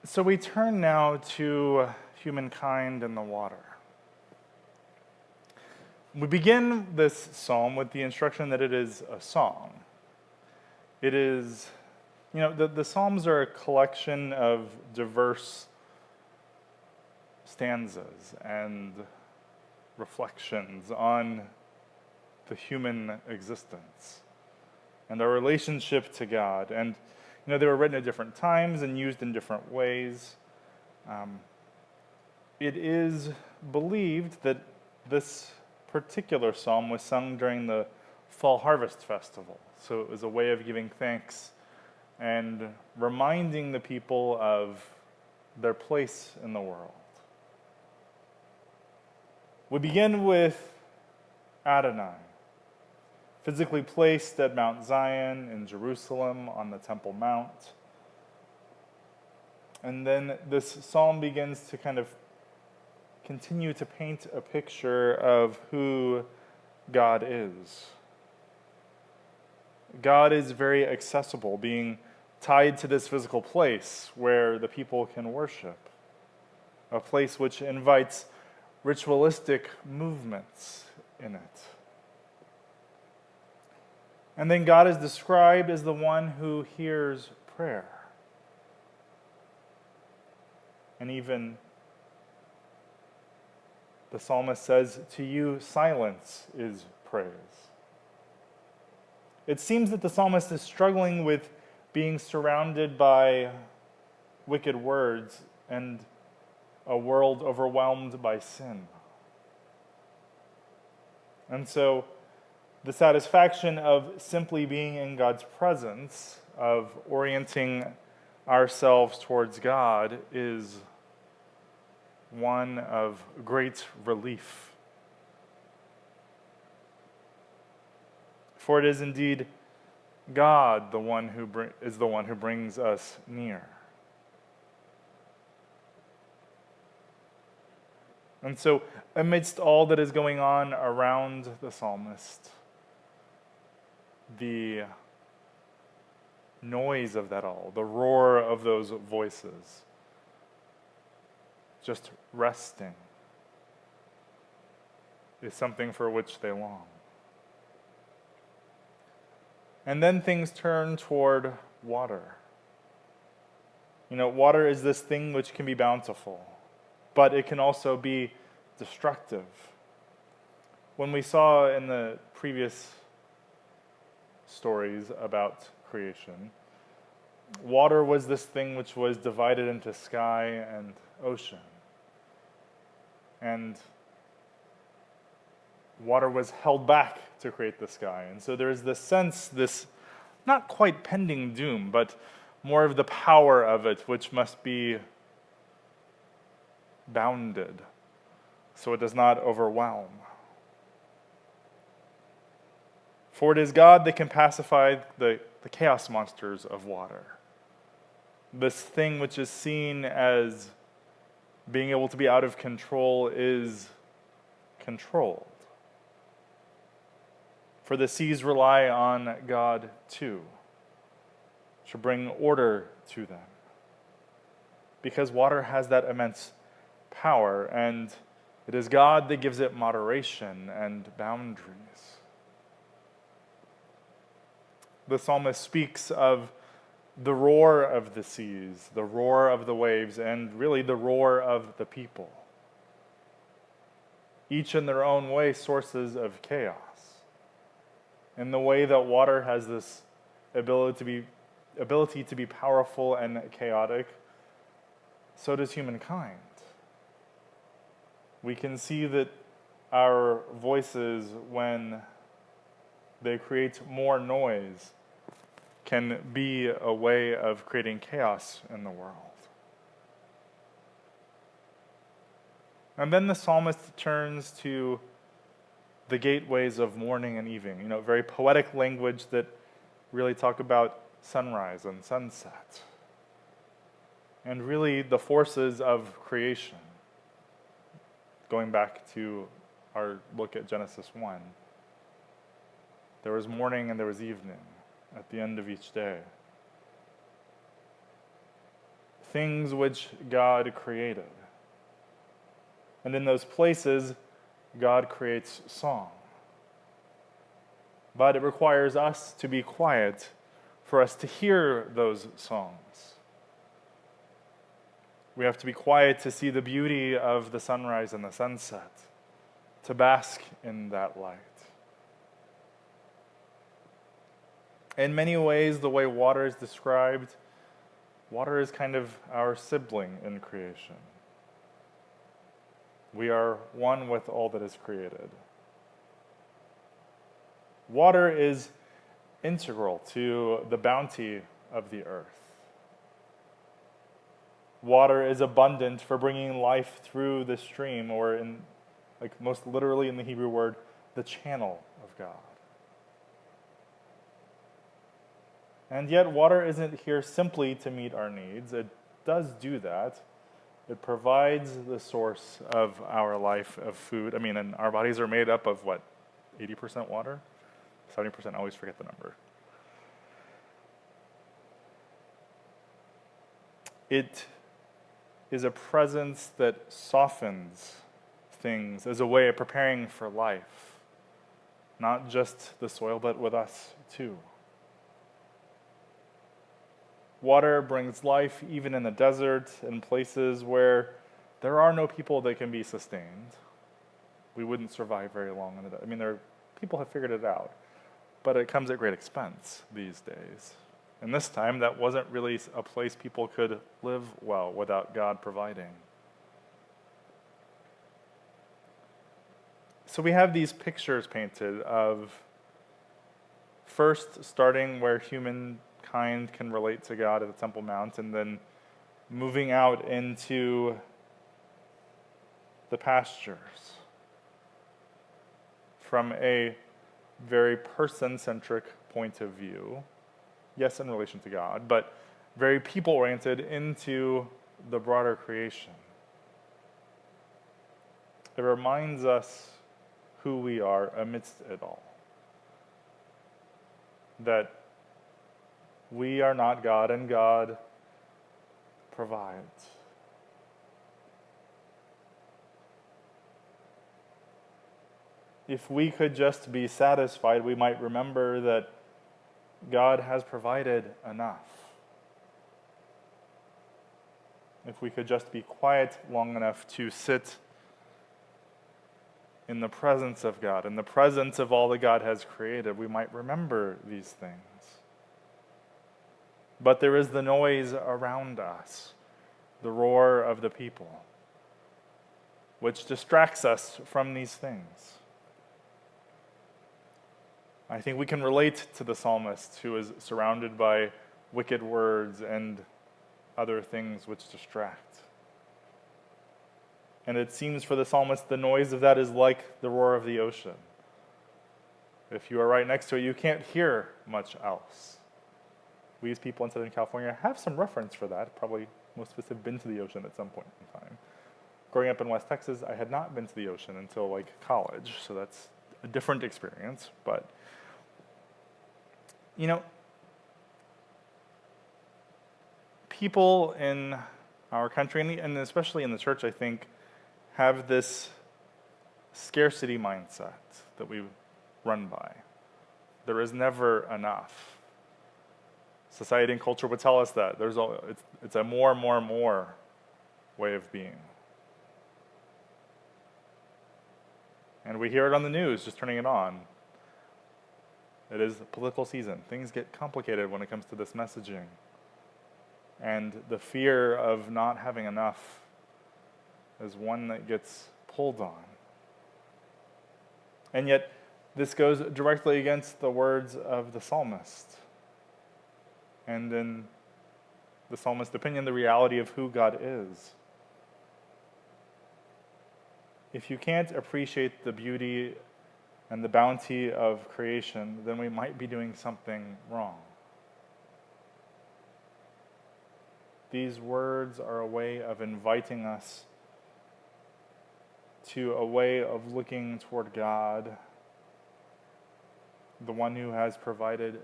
So we turn now to humankind and the water. We begin this psalm with the instruction that it is a song. It is, the Psalms are a collection of diverse stanzas and reflections on the human existence and our relationship to God. And, they were written at different times and used in different ways. It is believed that this particular psalm was sung during the Fall Harvest Festival. So it was a way of giving thanks and reminding the people of their place in the world. We begin with Adonai, physically placed at Mount Zion in Jerusalem on the Temple Mount. And then this psalm begins to kind of continue to paint a picture of who God is. God is very accessible, being tied to this physical place where the people can worship, a place which invites ritualistic movements in it. And then God is described as the one who hears prayer. And even the psalmist says, "To you silence is praise." It seems that the psalmist is struggling with being surrounded by wicked words and a world overwhelmed by sin. And so the satisfaction of simply being in God's presence, of orienting ourselves towards God, is one of great relief. For it is indeed God the one who is the one who brings us near. And so, amidst all that is going on around the psalmist, the noise of that all, the roar of those voices, just resting, is something for which they long. And then things turn toward water. Water is this thing which can be bountiful, but it can also be destructive. When we saw in the previous stories about creation, water was this thing which was divided into sky and ocean. And water was held back to create the sky. And so there is this sense, this not quite pending doom, but more of the power of it, which must be bounded so it does not overwhelm. For it is God that can pacify the chaos monsters of water. This thing which is seen as being able to be out of control is controlled. For the seas rely on God too, to bring order to them. Because water has that immense power, and it is God that gives it moderation and boundaries. The psalmist speaks of the roar of the seas, the roar of the waves, and really the roar of the people. Each in their own way sources of chaos. In the way that water has this ability to be powerful and chaotic, so does humankind. We can see that our voices, when they create more noise, can be a way of creating chaos in the world. And then the psalmist turns to the gateways of morning and evening, very poetic language that really talk about sunrise and sunset. And really the forces of creation. Going back to our look at Genesis 1. There was morning and there was evening at the end of each day. things which God created. And in those places, God creates song. But it requires us to be quiet for us to hear those songs. We have to be quiet to see the beauty of the sunrise and the sunset, to bask in that light. In many ways, the way water is described, water is kind of our sibling in creation. We are one with all that is created. Water is integral to the bounty of the earth. Water is abundant for bringing life through the stream, or most literally in the Hebrew word, the channel of God. And yet water isn't here simply to meet our needs. It does do that. It provides the source of our life of food. And our bodies are made up of 80% water? 70%, I always forget the number. It is a presence that softens things as a way of preparing for life. Not just the soil, but with us too. Water brings life even in the desert and places where there are no people that can be sustained. We wouldn't survive very long in it. People have figured it out, but it comes at great expense these days. And this time, that wasn't really a place people could live well without God providing. So we have these pictures painted of first starting where humankind can relate to God at the Temple Mount, and then moving out into the pastures from a very person-centric point of view. Yes, in relation to God, but very people-oriented into the broader creation. It reminds us who we are amidst it all. That we are not God, and God provides. If we could just be satisfied, we might remember that God has provided enough. If we could just be quiet long enough to sit in the presence of God, in the presence of all that God has created, we might remember these things. But there is the noise around us, the roar of the people, which distracts us from these things. I think we can relate to the psalmist who is surrounded by wicked words and other things which distract. And it seems for the psalmist the noise of that is like the roar of the ocean. If you are right next to it, you can't hear much else. We as people in Southern California have some reference for that. Probably most of us have been to the ocean at some point in time. Growing up in West Texas, I had not been to the ocean until college, so that's a different experience. But, people in our country, and especially in the church, I think, have this scarcity mindset that we run by. There is never enough. Society and culture would tell us that. It's a more way of being. And we hear it on the news, just turning it on. It is political season. Things get complicated when it comes to this messaging. And the fear of not having enough is one that gets pulled on. And yet, this goes directly against the words of the psalmist. And in the psalmist's opinion, the reality of who God is. If you can't appreciate the beauty and the bounty of creation, then we might be doing something wrong. These words are a way of inviting us to a way of looking toward God, the one who has provided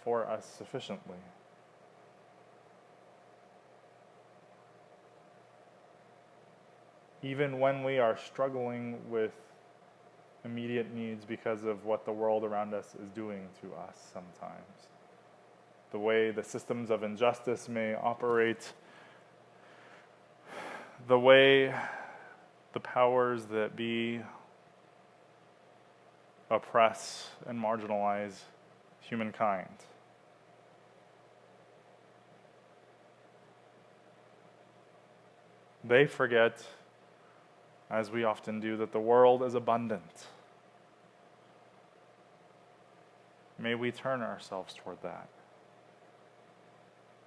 for us sufficiently. even when we are struggling with immediate needs because of what the world around us is doing to us sometimes. The way the systems of injustice may operate, the way the powers that be oppress and marginalize humankind. They forget, as we often do, that the world is abundant. May we turn ourselves toward that.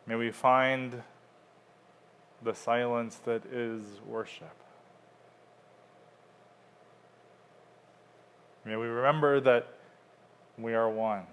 May we find the silence that is worship. May we remember that we are one.